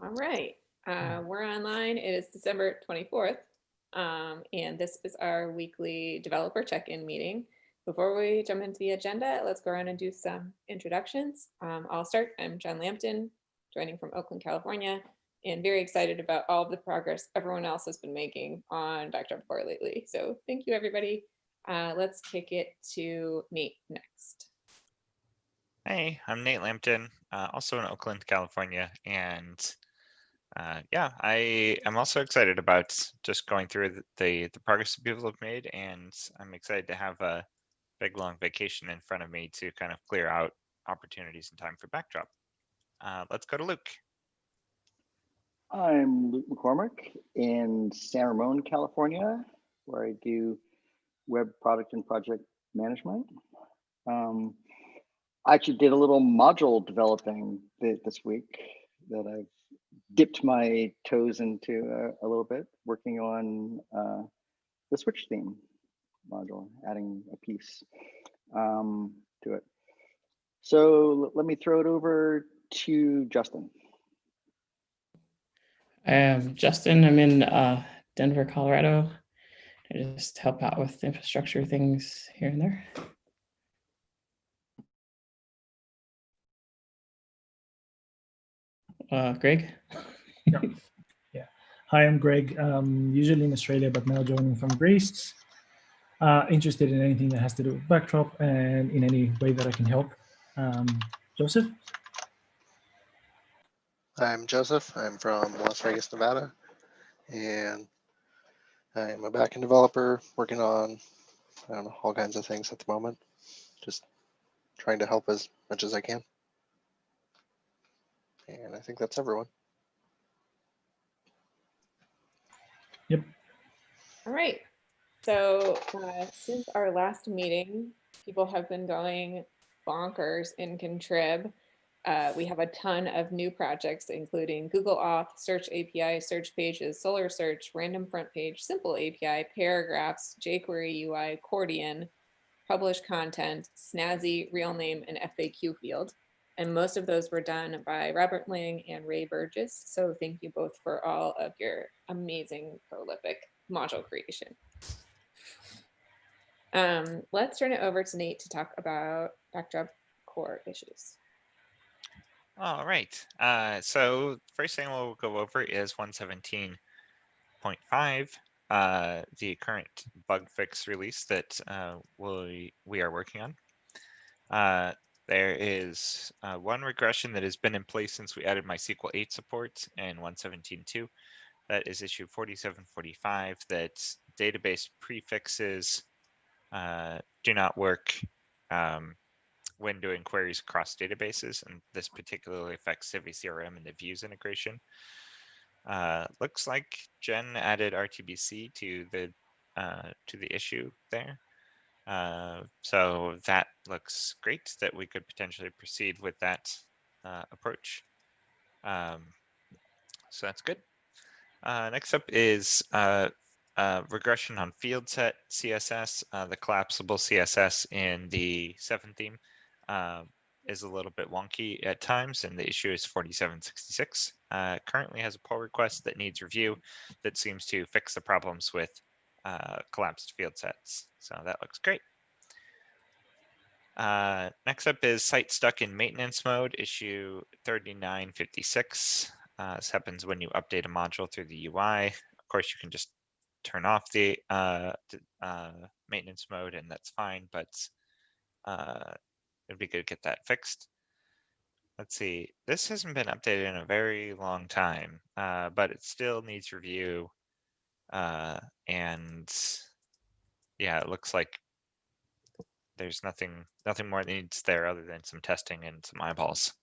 All right, we're online. It is December 24th, and this is our weekly developer check-in meeting. Before we jump into the agenda, let's go around and do some introductions. I'll start. I'm Jen Lampton, joining from Oakland, California, and very excited about all of the progress everyone else has been making on Backdrop Core lately. So thank you, everybody. Let's kick it to Nate next. Hey, I'm Nate Lampton, also in Oakland, California, and yeah, I am also excited about just going through the progress that people have made, and I'm excited to have a big long vacation in front of me to kind of clear out opportunities in time for Backdrop. Let's go to Luke. I'm Luke McCormick in San Ramon, California, where I do web product and project management. Um, I actually did a little module developing this week that I've dipped my toes into a little bit, working on the Switch theme module, adding a piece to it. So let me throw it over to Justin. I'm Justin. I'm in Denver, Colorado. I just help out with infrastructure things here and there. Greg? Yeah. Hi, I'm Greg. Usually in Australia, but now joining from Greece. Interested in anything that has to do with Backdrop and in any way that I can help. Joseph? I'm Joseph. I'm from Las Vegas, Nevada, and I'm a backend developer working on, I don't know, all kinds of things at the moment. Just trying to help as much as I can. And I think that's everyone. Yep. All right. So since our last meeting, people have been going bonkers in Contrib. We have a ton of new projects, including Google Auth, Search API, Search Pages, Solar Search, Random Front Page, Simple API, Paragraphs, jQuery UI, Accordion, Publish Content, Snazzy, Real Name, and FAQ Field. And most of those were done by Robert Lang and Ray Burgess. So thank you both for all of your amazing, prolific module creation. Let's turn it over to Nate to talk about Backdrop core issues. All right. So first thing we'll go over is 117.5, the current bug fix release that we are working on. There is one regression that has been in place since we added MySQL 8 support in 117.2. That is issue 4745, that database prefixes do not work when doing queries across databases, and this particularly affects CiviCRM and the views integration. Looks like Jen added RTBC to the issue there. So that looks great that we could potentially proceed with that approach. So that's good. Next up is regression on field set CSS. The collapsible CSS in the 7th theme is a little bit wonky at times, and the issue is 4766. Currently has a pull request that needs review that seems to fix the problems with collapsed field sets. So that looks great. Next up is site stuck in maintenance mode, issue 3956. This happens when you update a module through the UI. Of course, you can just turn off the maintenance mode, and that's fine, but it'd be good to get that fixed. Let's see, this hasn't been updated in a very long time, but it still needs review. And yeah, it looks like there's nothing more that needs there other than some testing and some eyeballs.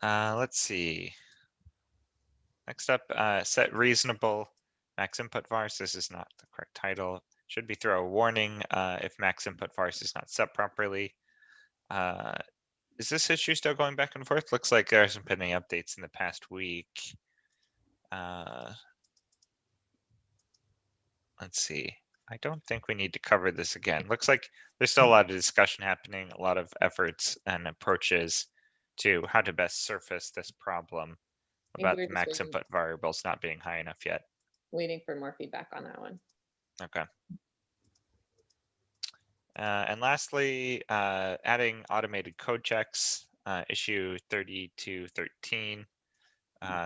Let's see. Next up, set reasonable max input vars. This is not the correct title. Should be throw a warning if max input vars is not set properly. Is this issue still going back and forth? Looks like there hasn't been any updates in the past week. Let's see. I don't think we need to cover this again. Looks like there's still a lot of discussion happening, a lot of efforts and approaches to how to best surface this problem Maybe about we're the just max waiting- input variables not being high enough yet. Waiting for more feedback on that one. Okay. And lastly, adding automated code checks, issue 3213.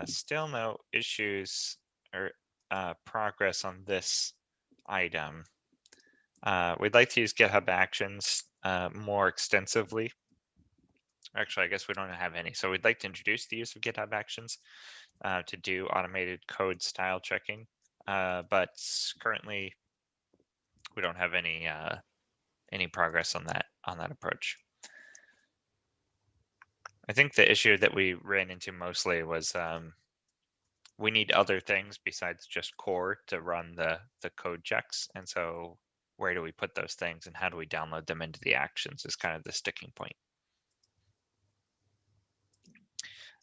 Still no issues or progress on this item. We'd like to use GitHub Actions more extensively. Actually, I guess we don't have any. So we'd like to introduce the use of GitHub Actions to do automated code style checking. But currently, we don't have any progress on that approach. I think the issue that we ran into mostly was we need other things besides just core to run the code checks. And so where do we put those things and how do we download them into the actions is kind of the sticking point.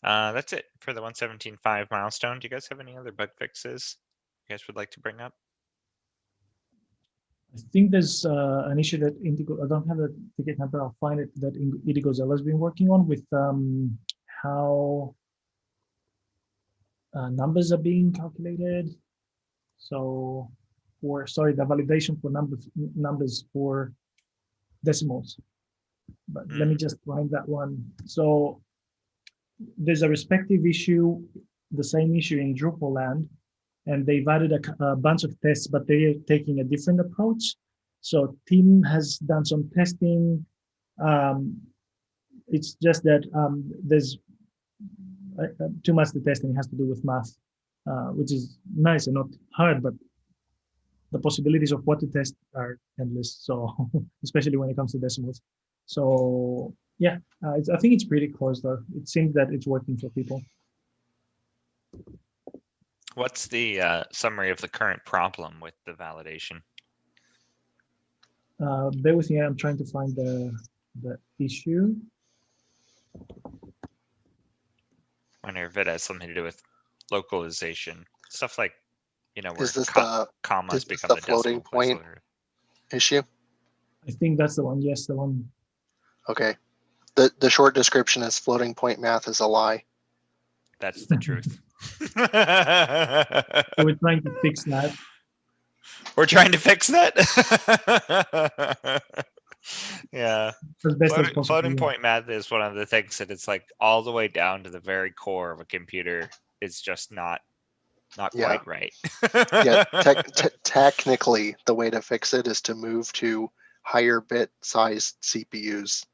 That's it for the 117.5 milestone. Do you guys have any other bug fixes you guys would like to bring up? I think there's an issue that Indigo, I don't have the ticket number, I'll find it, that Indigo Zella's been working on with how numbers are being calculated. So, sorry, the validation for numbers for decimals. But let me just find that one. So there's a respective issue, the same issue in Drupal land, and they've added a bunch of tests, but they're taking a different approach. So Tim has done some testing. It's just that there's too much the testing has to do with math, which is nice and not hard, but the possibilities of what to test are endless. So especially when it comes to decimals. So yeah, I think it's pretty close though. It seems that it's working for people. What's the summary of the current problem with the validation? Bear with me, I'm trying to find the issue. I wonder if it has something to do with localization, stuff like, you know, where Is this commas is this become the the floating decimal point placeholder. issue? I think that's the one. Yes, the one. Okay. The short description is floating point math is a lie. That's the truth. So we're trying to fix that. We're trying to fix that. Yeah. As best as possible. Floating point math is one of the things that it's like all the way down to the very core of a computer. It's just not Yeah. quite right. Yeah, technically, the way to fix it is to move to higher bit sized CPUs.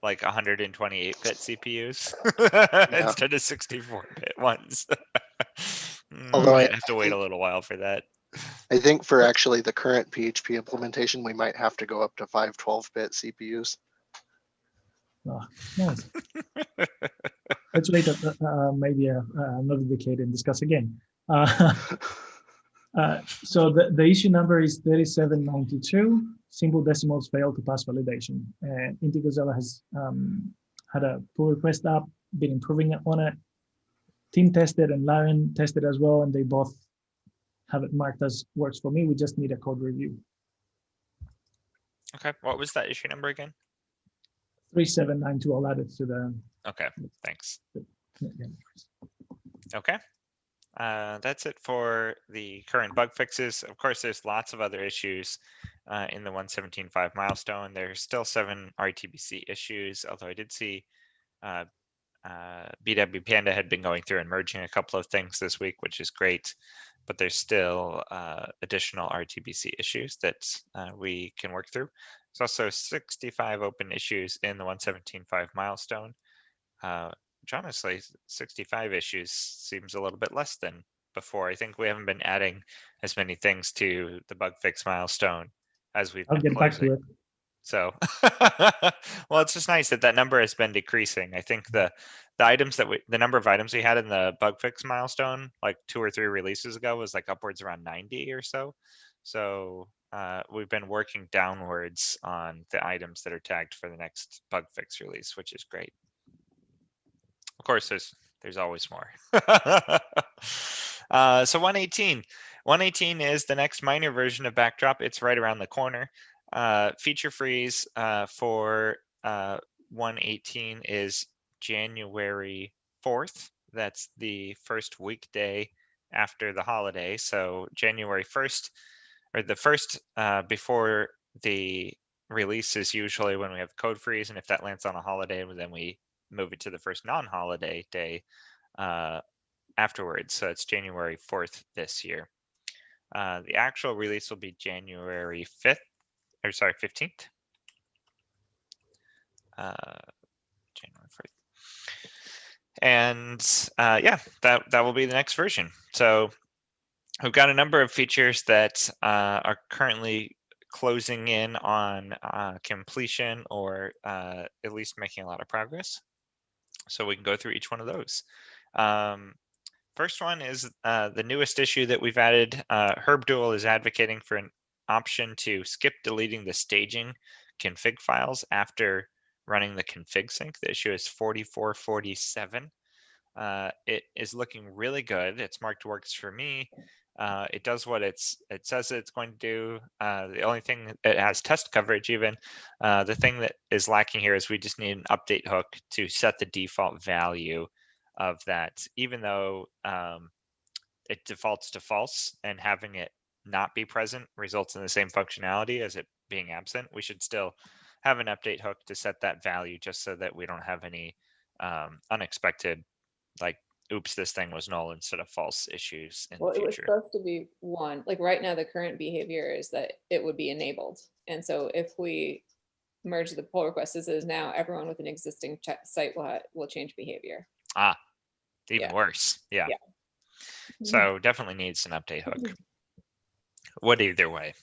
Like 128-bit CPUs Yeah. instead of 64-bit ones. Although I might have to wait a little while for that. I think for actually the current PHP implementation, we might have to go up to 512-bit CPUs. Oh, nice. Let's wait maybe another decade and discuss again. So the issue number is 3792. Simple decimals fail to pass validation. And Indigo Zella has had a pull request up, been improving on it. Tim tested and Laren tested as well, and they both have it marked as works for me. We just need a code review. Okay, what was that issue number again? 3792. I'll add it to the. Okay, thanks. Yeah. Okay. That's it for the current bug fixes. Of course, there's lots of other issues in the 117.5 milestone. There's still 7 RTBC issues, although I did see BW Panda had been going through and merging a couple of things this week, which is great. But there's still additional RTBC issues that we can work through. There's also 65 open issues in the 117.5 milestone. Which honestly, 65 issues seems a little bit less than before. I think we haven't been adding as many things to the bug fix milestone as we've I'll been get back to closing. it. So, well, it's just nice that number has been decreasing. I think the number of items we had in the bug fix milestone, like 2 or 3 releases ago, was like upwards around 90 or so. So we've been working downwards on the items that are tagged for the next bug fix release, which is great. Of course, there's always more. So 118 is the next minor version of Backdrop. It's right around the corner. Feature freeze for 118 is January 4th. That's the first weekday after the holiday. So January 1st, or the first before the release is usually when we have code freeze. And if that lands on a holiday, then we move it to the first non-holiday day afterwards. So it's January 4th this year. The actual release will be January 5th, or sorry, 15th. January 4th. And yeah, that will be the next version. So we've got a number of features that are currently closing in on completion, or at least making a lot of progress. So we can go through each one of those. First one is the newest issue that we've added. HerbDuel is advocating for an option to skip deleting the staging config files after running the config sync. The issue is 4447. It is looking really good. It's marked works for me. It does what it says it's going to do. The only thing, it has test coverage even. The thing that is lacking here is we just need an update hook to set the default value of that, even though it defaults to false, and having it not be present results in the same functionality as it being absent. We should still have an update hook to set that value, just so that we don't have any unexpected, like, oops, this thing was null instead of false issues in Well, the it was future. supposed to be one. Like right now, the current behavior is that it would be enabled. And so if we merge the pull request as is now, everyone with an existing site will change behavior. Ah, even Yeah. worse. Yeah. Yeah. So definitely needs an update hook. What either way.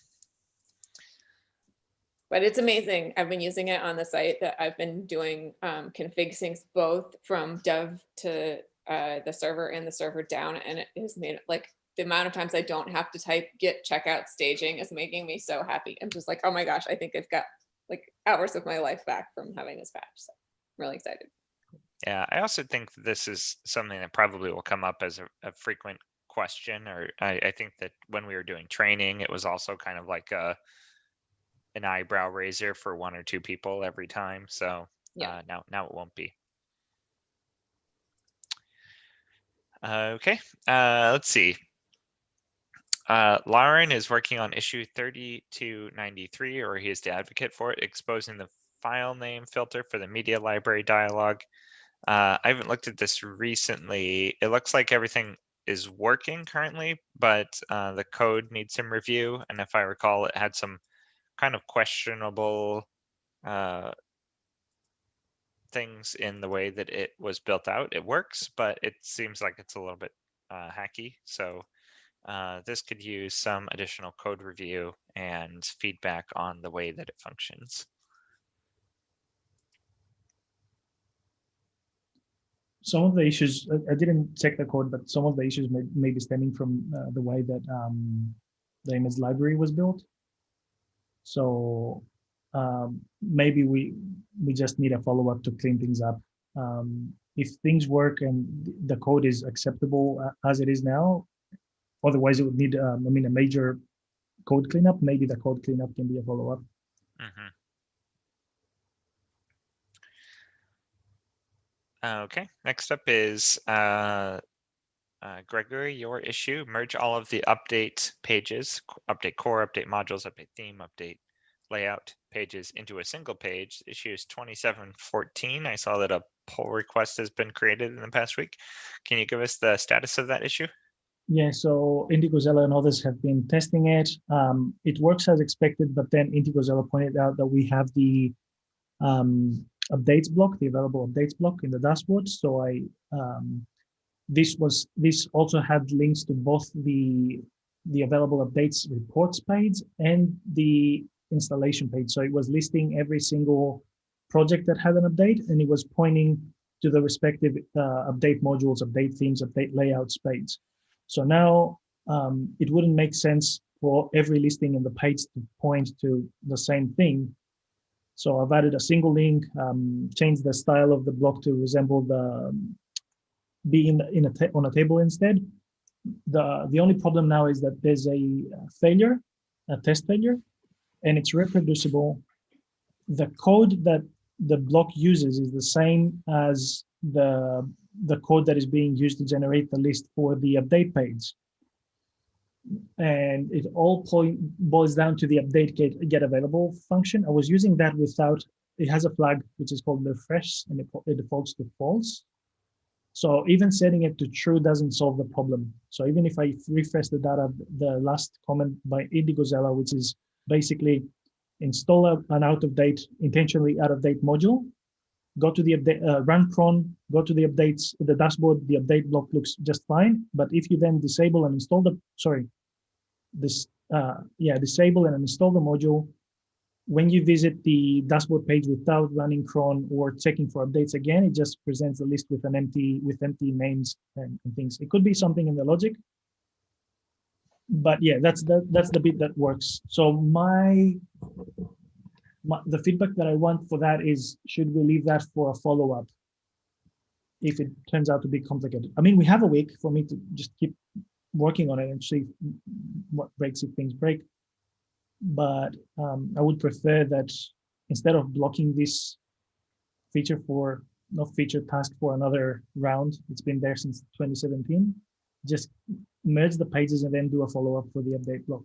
But it's amazing. I've been using it on the site that I've been doing config syncs both from dev to the server and the server down. And it has made, like, the amount of times I don't have to type git checkout staging is making me so happy. I'm just like, oh my gosh, I think I've got like hours of my life back from having this patch. So I'm really excited. Yeah, I also think this is something that probably will come up as a frequent question, or I think that when we were doing training, it was also kind of like an eyebrow raiser for one or two people every time. So Yeah. now it won't be. Okay, let's see. Lauren is working on issue 3293, or he is the advocate for it, exposing the file name filter for the media library dialog. I haven't looked at this recently. It looks like everything is working currently, but the code needs some review. And if I recall, it had some kind of questionable things in the way that it was built out. It works, but it seems like it's a little bit hacky. So this could use some additional code review and feedback on the way that it functions. Some of the issues, I didn't check the code, but some of the issues may be stemming from the way that the image library was built. So maybe we just need a follow-up to clean things up. If things work and the code is acceptable as it is now, otherwise it would need, a major code cleanup. Maybe the code cleanup can be a follow-up. Mm-hmm. Okay, next up is Gregory, your issue. Merge all of the update pages, update core, update modules, update theme, update layout pages into a single page. The issue is 2714. I saw that a pull request has been created in the past week. Can you give us the status of that issue? Yeah, so IndigoZilla and others have been testing it. It works as expected, but then IndigoZilla pointed out that we have the updates block, the available updates block in the dashboard. So this also had links to both the available updates reports page and the installation page. So it was listing every single project that had an update, and it was pointing to the respective update modules, update themes, update layouts page. So now it wouldn't make sense for every listing in the page to point to the same thing. So I've added a single link, changed the style of the block to resemble the be on a table instead. The only problem now is that there's a failure, a test failure, and it's reproducible. The code that the block uses is the same as the code that is being used to generate the list for the update page. And it all boils down to the update get available function. I was using that without, it has a flag which is called refresh, and it defaults to false. So even setting it to true doesn't solve the problem. So even if I refresh the data, the last comment by IndigoZella, which is basically install an intentionally out of date module, go to the update, run cron, go to the updates, the dashboard, the update block looks just fine. But if you then disable and install disable and install the module, when you visit the dashboard page without running cron or checking for updates again, it just presents the list with empty names and things. It could be something in the logic, but yeah, that's the bit that works. So the feedback that I want for that is, should we leave that for a follow-up if it turns out to be complicated? I mean, we have a week for me to just keep working on it and see what breaks if things break. But I would prefer that instead of blocking this task for another round, it's been there since 2017, just merge the pages and then do a follow-up for the update block.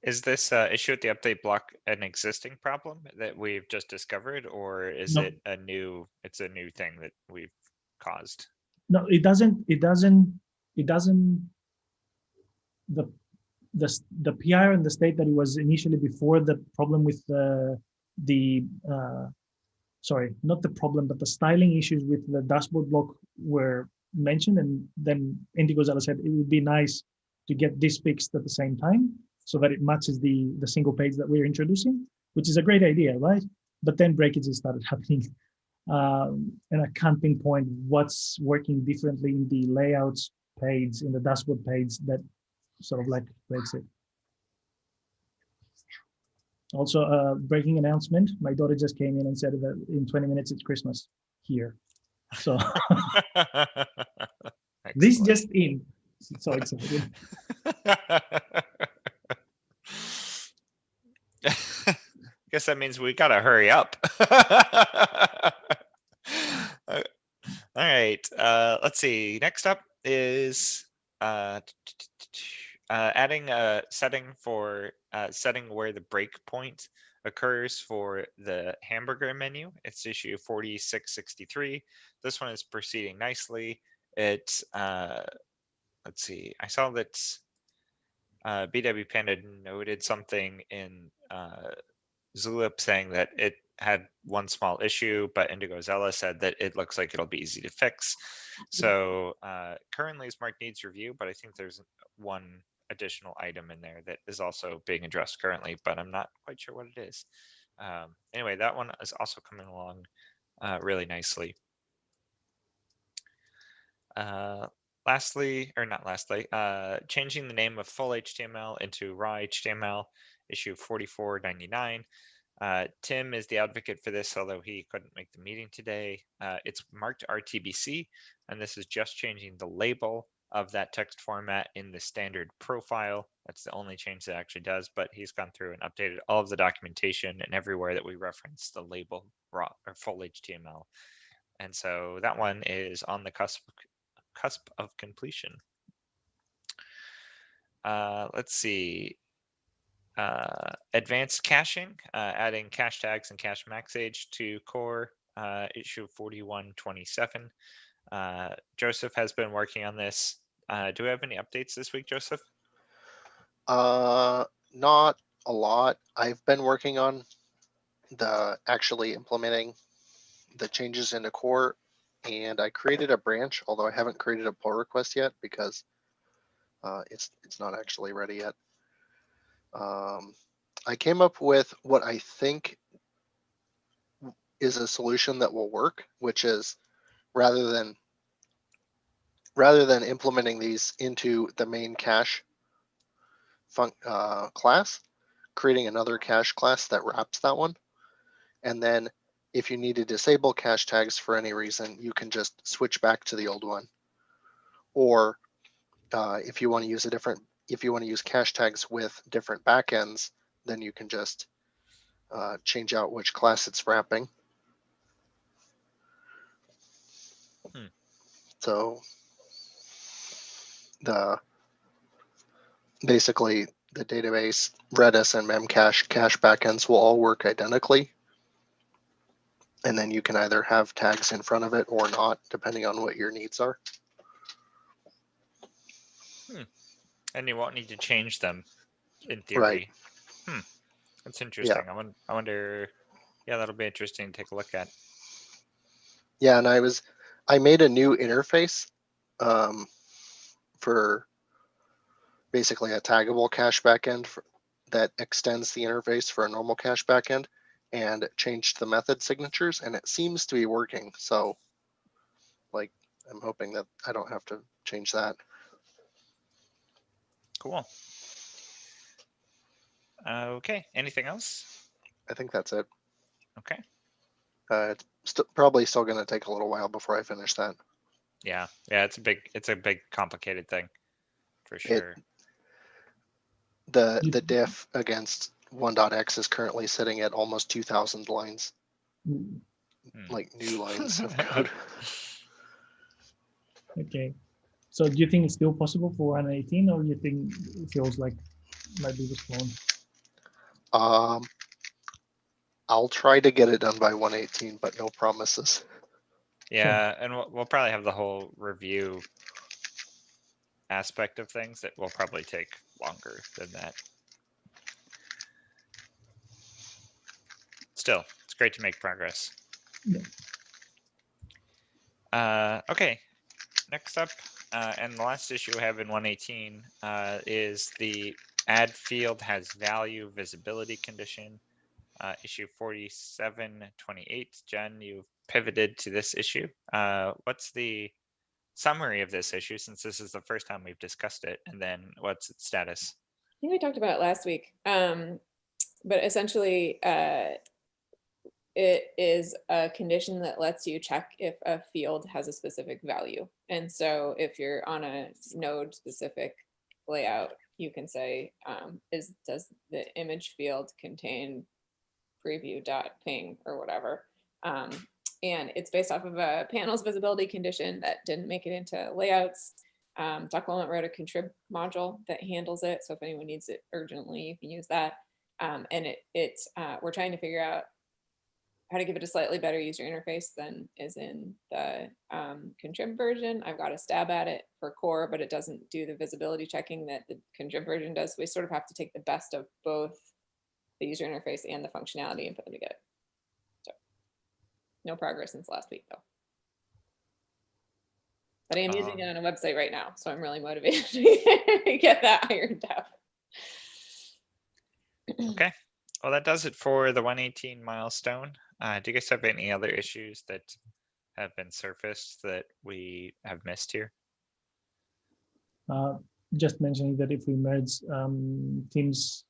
Is this issue with the update block an existing problem that we've just discovered, or is No. it a new thing that we've caused? No, it doesn't. The PR and the state that it was initially before the problem with sorry, not the problem, but the styling issues with the dashboard block were mentioned, and then IndigoZella said it would be nice to get this fixed at the same time so that it matches the single page that we're introducing, which is a great idea, right? But then breakages started happening. And I can't pinpoint what's working differently in the layouts page, in the dashboard page, that sort of like breaks it. Also, breaking announcement. My daughter just came in and said that in 20 minutes it's Christmas here. So this just in. So excited. Guess that means we gotta hurry up. All right, let's see. Next up is adding a setting for setting where the breakpoint occurs for the hamburger menu. It's issue 4663. This one is proceeding nicely. It let's see. I saw that BW Panda noted something in Zulip saying that it had one small issue, but IndigoZella said that it looks like it'll be easy to fix. So currently it's marked needs review, but I think there's one additional item in there that is also being addressed currently, but I'm not quite sure what it is. Anyway, that one is also coming along really nicely. Lastly, or not lastly, changing the name of full HTML into raw HTML, issue 4499. Tim is the advocate for this, although he couldn't make the meeting today. It's marked RTBC, and this is just changing the label of that text format in the standard profile. That's the only change that actually does, but he's gone through and updated all of the documentation and everywhere that we reference the label raw or full HTML. And so that one is on the cusp of completion. Let's see. Advanced caching, adding cache tags and cache max age to core, issue 4127. Joseph has been working on this. Do we have any updates this week, Joseph? Not a lot. I've been working on actually implementing the changes into core, and I created a branch, although I haven't created a pull request yet because it's not actually ready yet. I came up with what I think is a solution that will work, which is rather than implementing these into the main cache class, creating another cache class that wraps that one. And then if you need to disable cache tags for any reason, you can just switch back to the old one. Or if you want to use cache tags with different backends, then you can just change out which class it's wrapping. So basically the database, Redis and Memcache cache backends will all work identically. And then you can either have tags in front of it or not, depending on what your needs are. And you won't need to change them in theory. Right. That's interesting. I wonder, yeah, that'll be interesting to take a look at. Yeah, and I made a new interface for basically a taggable cache backend that extends the interface for a normal cache backend, and changed the method signatures, and it seems to be working. So like, I'm hoping that I don't have to change that. Cool. Okay, anything else? I think that's it. Okay. It's probably still going to take a little while before I finish that. Yeah, it's a big complicated thing for sure. The diff against 1.x is currently sitting at almost 2,000 lines, like new lines of code. Okay. So do you think it's still possible for 118, or do you think it feels like it might be postponed? I'll try to get it done by 118, but no promises. Yeah, and we'll probably have the whole review aspect of things that will probably take longer than that. Still, it's great to make progress. Yeah. Okay, next up, and the last issue we have in 118 is the add field has value visibility condition. Issue 4728. Jen, you've pivoted to this issue. What's the summary of this issue, since this is the first time we've discussed it, and then what's its status? I think we talked about it last week, but essentially it is a condition that lets you check if a field has a specific value. And so if you're on a node specific layout, you can say, does the image field contain preview.ping or whatever? And it's based off of a panels visibility condition that didn't make it into layouts. Doc Wilmot wrote a contrib module that handles it. So if anyone needs it urgently, you can use that. And we're trying to figure out how to give it a slightly better user interface than is in the contrib version. I've got a stab at it for core, but it doesn't do the visibility checking that the contrib version does. So we sort of have to take the best of both the user interface and the functionality and put them together. So no progress since last week though. But I am using it on a website right now, so I'm really motivated to get that ironed out. Okay, well, that does it for the 118 milestone. Do you guys have any other issues that have been surfaced that we have missed here? Just mentioning that if we merge teams,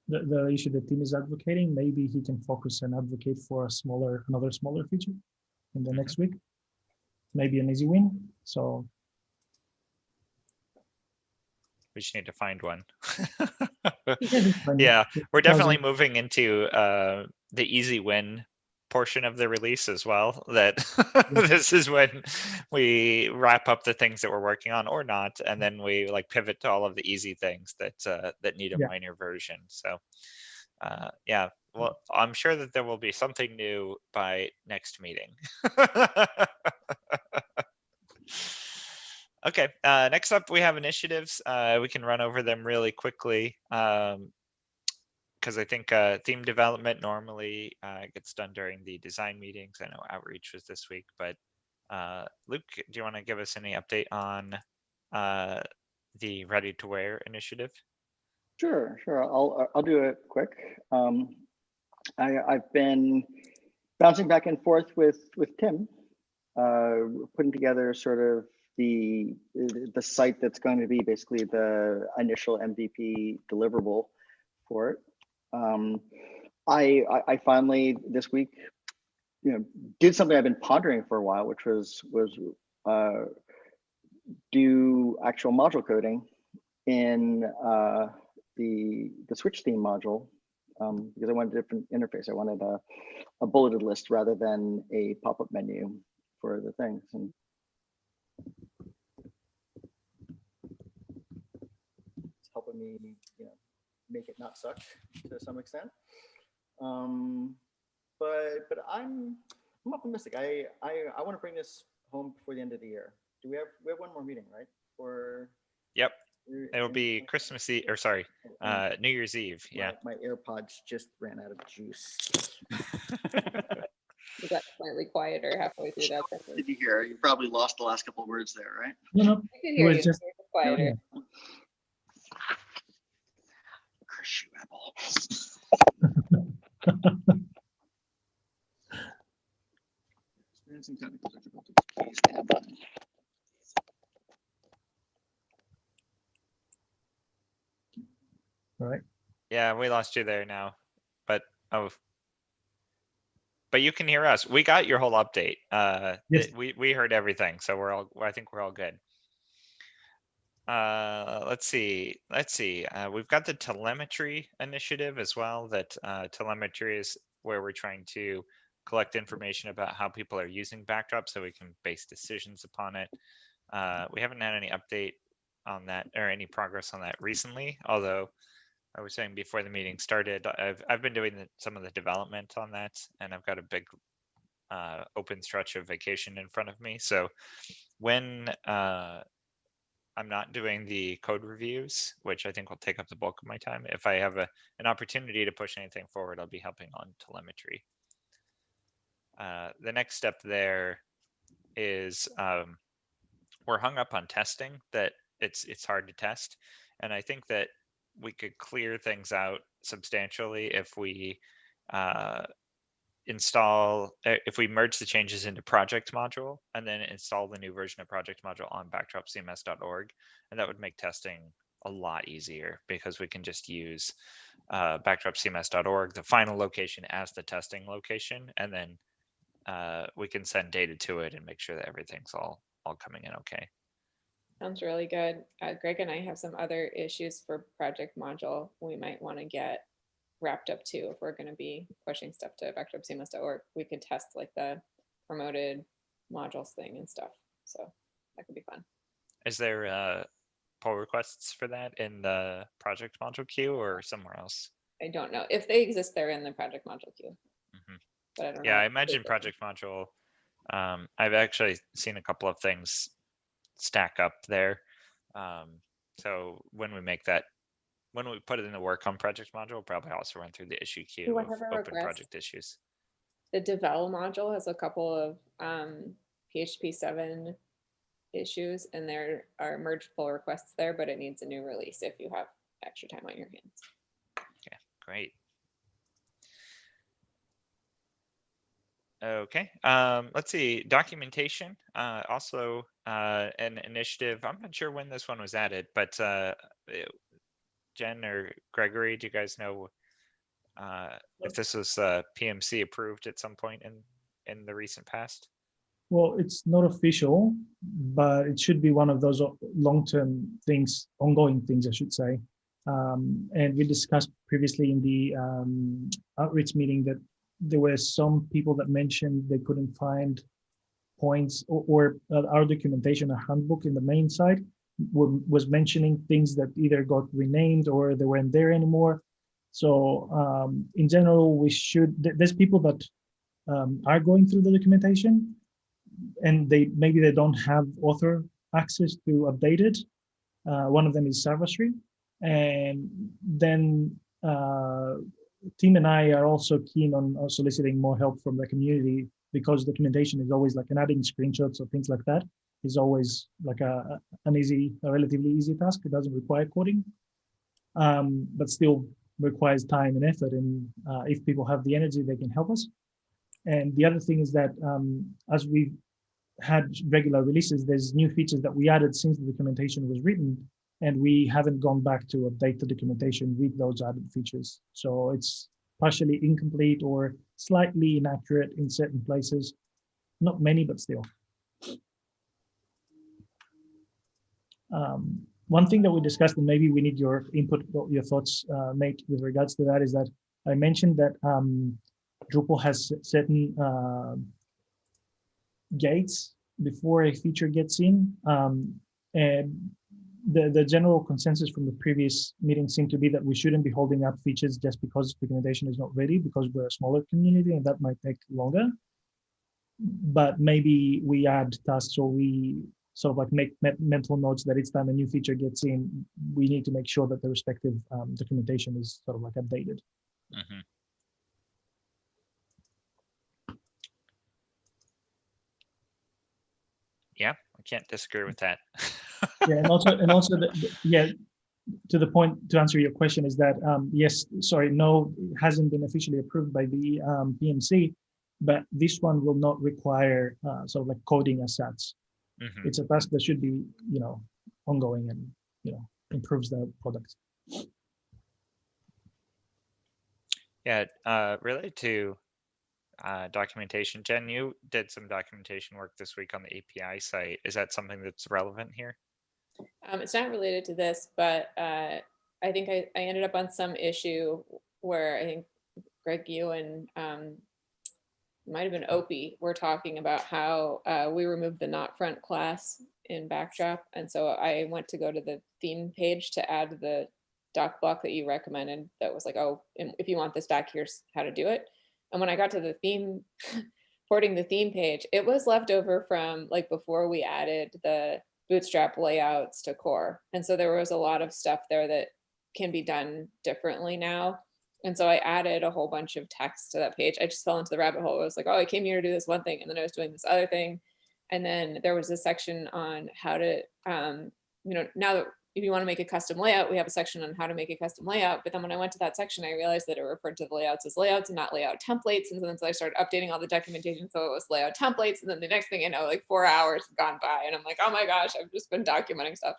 the issue that Tim is advocating, maybe he can focus and advocate for another smaller feature in the next week. Maybe an easy win. So we just need to find one. Yeah, yeah, we're definitely moving into the easy win portion of the release as well. That this is when we wrap up the things that we're working on or not, and then we like pivot to all of the easy things that that need a minor version. So yeah, well, I'm sure that there will be something new by next meeting. Okay, next up we have initiatives. We can run over them really quickly because I think theme development normally gets done during the design meetings. I know outreach was this week, but Luke, do you want to give us any update on the Ready to Wear initiative? Sure. I'll do it quick. I've been bouncing back and forth with Tim, putting together sort of the site that's going to be basically the initial MVP deliverable for it. I finally this week, did something I've been pondering for a while, which was do actual module coding in the switch theme module because I wanted a different interface. I wanted a bulleted list rather than a pop-up menu for the things. And it's helping me, make it not suck to some extent. But I'm optimistic. I want to bring this home before the end of the year. We have one more meeting, right? Yep. It'll be Christmas Eve, or sorry, New Year's Eve. Yeah. My AirPods just ran out of juice. We got slightly quieter halfway through that sentence. Did you hear? You probably lost the last couple of words there, right? No, I could hear was you. just- You were quieter. Curse you, Apple. Experiencing technical difficulties. Please stand by. all right. Yeah, we lost you there now, but but you can hear us. We got your whole update. Yes. We heard everything, so I think we're all good. Let's see. We've got the telemetry initiative as well. That telemetry is where we're trying to collect information about how people are using Backdrop so we can base decisions upon it. We haven't had any update on that or any progress on that recently, although I was saying before the meeting started, I've been doing some of the development on that, and I've got a big open stretch of vacation in front of me. So when I'm not doing the code reviews, which I think will take up the bulk of my time, if I have an opportunity to push anything forward, I'll be helping on telemetry. The next step there is we're hung up on testing, that it's hard to test, and I think that we could clear things out substantially if we if we merge the changes into project module and then install the new version of project module on backdropcms.org, and that would make testing a lot easier because we can just use backdropcms.org, the final location, as the testing location, and then we can send data to it and make sure that everything's all coming in okay. Sounds really good. Greg and I have some other issues for project module we might want to get wrapped up too. If we're going to be pushing stuff to backdropcms.org, we could test like the promoted modules thing and stuff. So that could be fun. Is there pull requests for that in the project module queue or somewhere else? I don't know if they exist. They're in the project module queue. Mm-hmm. But I don't know. Yeah, I imagine project module. I've actually seen a couple of things stack up there. So when we put it in the work on project module, we'll probably also run through the issue queue of open project issues. The devel module has a couple of PHP 7 issues, and there are merge pull requests there, but it needs a new release if you have extra time on your hands. Okay, great. Okay, let's see, documentation, also an initiative. I'm not sure when this one was added, but Jen or Gregory, do you guys know if this was PMC approved at some point in the recent past? Well, it's not official, but it should be one of those long-term things, ongoing things, I should say. And we discussed previously in the outreach meeting that there were some people that mentioned they couldn't find points or our documentation, a handbook in the main site was mentioning things that either got renamed or they weren't there anymore. So in general, there's people that are going through the documentation and maybe they don't have author access to update it. One of them is Sarvasri. And then Tim and I are also keen on soliciting more help from the community, because documentation is always like, and adding screenshots or things like that is always like a relatively easy task. It doesn't require coding, but still requires time and effort. And if people have the energy, they can help us. And the other thing is that as we've had regular releases, there's new features that we added since the documentation was written, and we haven't gone back to update the documentation with those added features. So it's partially incomplete or slightly inaccurate in certain places. Not many, but still. One thing that we discussed, and maybe we need your input, your thoughts, Nate, with regards to that, is that I mentioned that Drupal has certain gates before a feature gets in, and the general consensus from the previous meeting seemed to be that we shouldn't be holding up features just because documentation is not ready, because we're a smaller community and that might take longer. But maybe we add tasks, or we sort of like make mental notes that each time a new feature gets in, we need to make sure that the respective documentation is sort of like updated. Mhm. Yeah, I can't disagree with that. Yeah, and also yeah, to the point, to answer your question, is that yes, sorry, no, it hasn't been officially approved by the PMC, but this one will not require sort of like coding as such. Mhm. It's a task that should be, ongoing and, improves the product. Yeah, related to documentation, Jen, you did some documentation work this week on the API site. Is that something that's relevant here? It's not related to this, but I think I ended up on some issue where I think Greg, you and might have been Opie were talking about how we removed the not front class in Backdrop. And so I went to go to the theme page to add the doc block that you recommended that was like, oh, and if you want this back, here's how to do it. And when I got to the theme, porting the theme page, it was left over from like before we added the Bootstrap layouts to core. And so there was a lot of stuff there that can be done differently now. And so I added a whole bunch of text to that page. I just fell into the rabbit hole. I was like, oh, I came here to do this one thing, and then I was doing this other thing. And then there was a section on how to, now that if you want to make a custom layout, we have a section on how to make a custom layout. But then when I went to that section, I realized that it referred to the layouts as layouts and not layout templates. And then so I started updating all the documentation, so it was layout templates. And then the next thing I know, like 4 hours have gone by, and I'm like, oh my gosh, I've just been documenting stuff.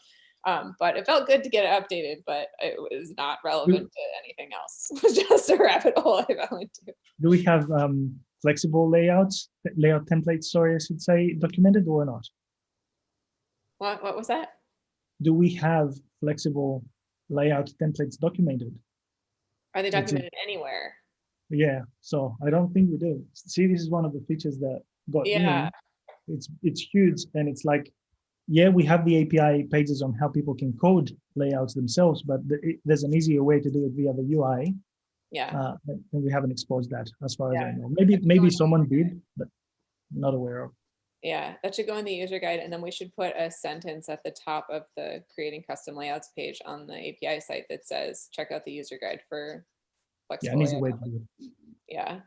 But it felt good to get it updated, but it was not relevant to anything else. It was just a rabbit hole I fell into. Do we have flexible layout templates, sorry, I should say, documented or not? What was that? Do we have flexible layout templates documented? Are they documented anywhere? Yeah, so I don't think we do. See, this is one of the features that got Yeah. in. It's huge, and it's like, yeah, we have the API pages on how people can code layouts themselves, but there's an easier way to do it via the UI. Yeah. And we haven't exposed that as far as I Yeah. know. Maybe someone did, but not aware of. Yeah, that should go in the user guide, and then we should put a sentence at the top of the creating custom layouts page on the API site that says, check out the user guide for Yeah, flexible an easy layout. way to do it. Yeah.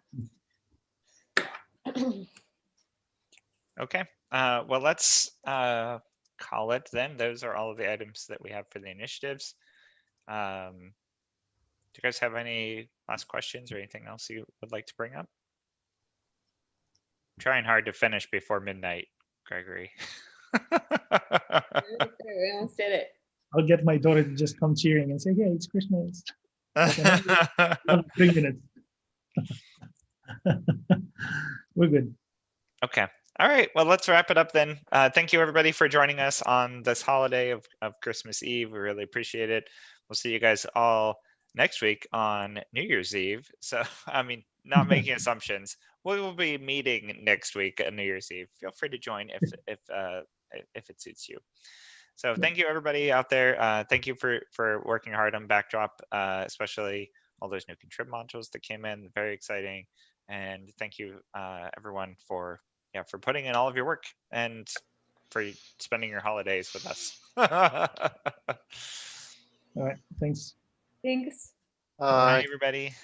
Okay, well, let's call it then. Those are all of the items that we have for the initiatives. Do you guys have any last questions or anything else you would like to bring up? I'm trying hard to finish before midnight, Gregory. We almost did it. I'll get my daughter to just come cheering and say, "Yeah, it's Christmas." Another 3 minutes. We're good. Okay. All right. Well, let's wrap it up then. Thank you, everybody, for joining us on this holiday of Christmas Eve. We really appreciate it. We'll see you guys all next week on New Year's Eve. So, I mean, not making assumptions. We will be meeting next week on New Year's Eve. Feel free to join if it suits you. So thank you, everybody out there. Thank you for working hard on Backdrop, especially all those new contrib modules that came in. Very exciting. And thank you, everyone, for putting in all of your work and for spending your holidays with us. All right. Thanks. Thanks. Bye, everybody.